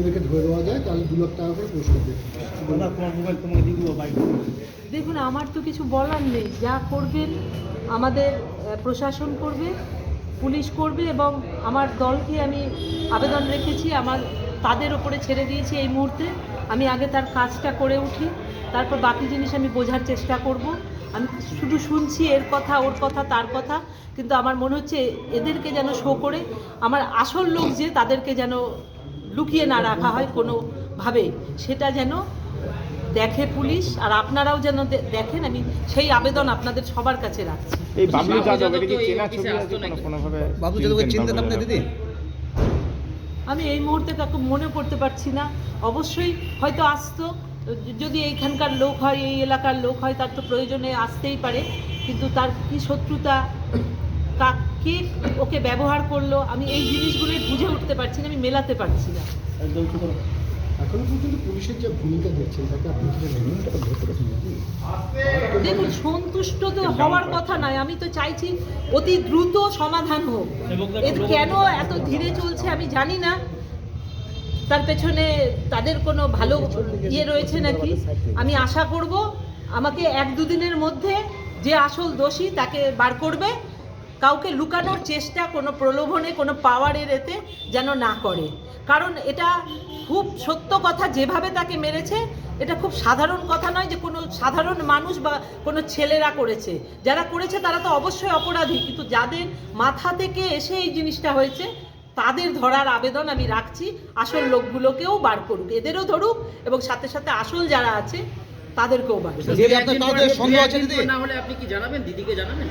এদেরকে ধরে দেওয়া যায় তাহলে 2 লাখ টাকা করে পুরস্কার দেবে। দেখুন, আমার তো কিছু বলার নেই। যা করবেন আমাদের প্রশাসন করবে, পুলিশ করবে, এবং আমার দলকে আমি আবেদন রেখেছি, তাদের ওপরে ছেড়ে দিয়েছি এই মুহূর্তে। আমি আগে তার কাজটা করে উঠি, তারপর বাকি জিনিস আমি বোঝার চেষ্টা করব। আমি শুধু শুনছি এর কথা, ওর কথা, তার কথা, কিন্তু আমার মনে হচ্ছে এদেরকে যেন শো করে আমার আসল লোক যে তাদেরকে যেন লুকিয়ে না রাখা হয় কোনোভাবে, সেটা যেন দেখে পুলিশ, আর আপনারাও যেন দেখেন। আমি সেই আবেদন আপনাদের সবার কাছে রাখছি। এই বাবলু যাদব এটা কি চেনা ছবি আছে কোনোভাবে? বাবলু যাদবকে চিনতেন আপনি দিদি? আমি এই মুহূর্তে কাউকে মনে করতে পারছি না। অবশ্যই হয়তো আসতো, যদি এইখানকার লোক হয়, এই এলাকার লোক হয়, তার তো প্রয়োজনে আসতেই পারে, কিন্তু তার কি শত্রুতা, কে ওকে ব্যবহার করলো, আমি এই জিনিসগুলোই বুঝে উঠতে পারছি না, আমি মেলাতে পারছি না। এখনো পর্যন্ত পুলিশের যে ভূমিকা দেখছেন তাকে আপনি কি দেখুন, সন্তুষ্ট তো হওয়ার কথা নয়, আমি তো চাইছি অতি দ্রুত সমাধান হোক। এর কেন এত ধীরে চলছে আমি জানি না, তার পেছনে তাদের কোনো ভালো ইয়ে রয়েছে নাকি। আমি আশা করব আমাকে 1-2 দিনের মধ্যে যে আসল দোষী তাকে বার করবে। কাউকে লুকানোর চেষ্টা কোনো প্রলোভনে, কোনো পাওয়ারের এতে যেন না করে, কারণ এটা খুব সত্য কথা। যেভাবে তাকে মেরেছে এটা খুব সাধারণ কথা নয় যে কোনো সাধারণ মানুষ বা কোনো ছেলেরা করেছে। যারা করেছে তারা তো অবশ্যই অপরাধী, কিন্তু যাদের মাথা থেকে এসে এই জিনিসটা হয়েছে তাদের ধরার আবেদন আমি রাখছি। আসল লোকগুলোকেও বার করুক, এদেরও ধরুক, এবং সাথে সাথে আসল যারা আছে তাদেরকেও বার করুক। আপনি কি জানাবেন, দিদিকে জানাবেন?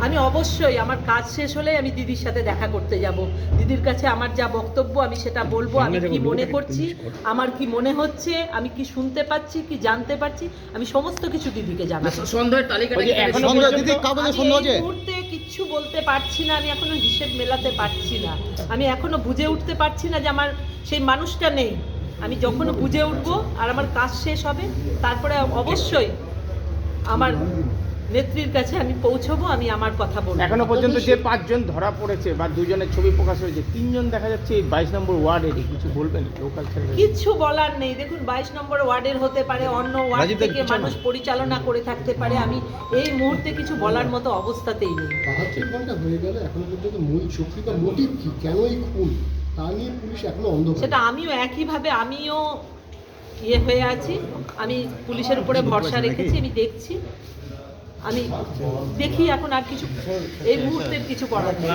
আমি অবশ্যই আমার কাজ শেষ হলে আমি দিদির সাথে দেখা করতে যাব। দিদির কাছে আমার যা বক্তব্য আমি সেটা বলবো। আমি কি মনে করছি, আমার কি মনে হচ্ছে, আমি কি শুনতে পাচ্ছি, কি জানতে পারছি, আমি সমস্ত কিছু দিদিকে জানাবো। সন্দেহের তালিকাটা এই মুহূর্তে কিচ্ছু বলতে পারছি না, আমি এখনো হিসেব মেলাতে পারছি না, আমি এখনো বুঝে উঠতে পারছি না যে আমার সেই মানুষটা নেই। আমি যখন বুঝে উঠবো আর আমার কাজ শেষ হবে, তারপরে অবশ্যই আমার নেত্রীর কাছে আমি পৌঁছবো, আমি আমার কথা বলবো। এখনো পর্যন্ত যে 5 জন ধরা পড়েছে বা 2 জনের ছবি প্রকাশ হয়েছে, 3 জন দেখা যাচ্ছে এই 22 নম্বর ওয়ার্ডের। কিছু বলবেন লোকাল ছেলে? কিচ্ছু বলার নেই। দেখুন, 22 নম্বর ওয়ার্ডের হতে পারে, অন্য ওয়ার্ড থেকে মানুষ পরিচালনা করে থাকতে পারে, আমি এই মুহূর্তে কিছু বলার মতো অবস্থাতেই নেই। 72 ঘন্টা হয়ে গেল, এখনো পর্যন্ত মূল শক্তি বা মোটিভ কি, কেন এই খুন, তা নিয়ে পুলিশ এখনো অন্ধকার। সেটা আমিও একইভাবে হয়ে আছি। আমি পুলিশের উপরে ভরসা রেখেছি, আমি দেখছি, আমি দেখি, এখন আর কিছু এই মুহূর্তের কিছু করার নেই।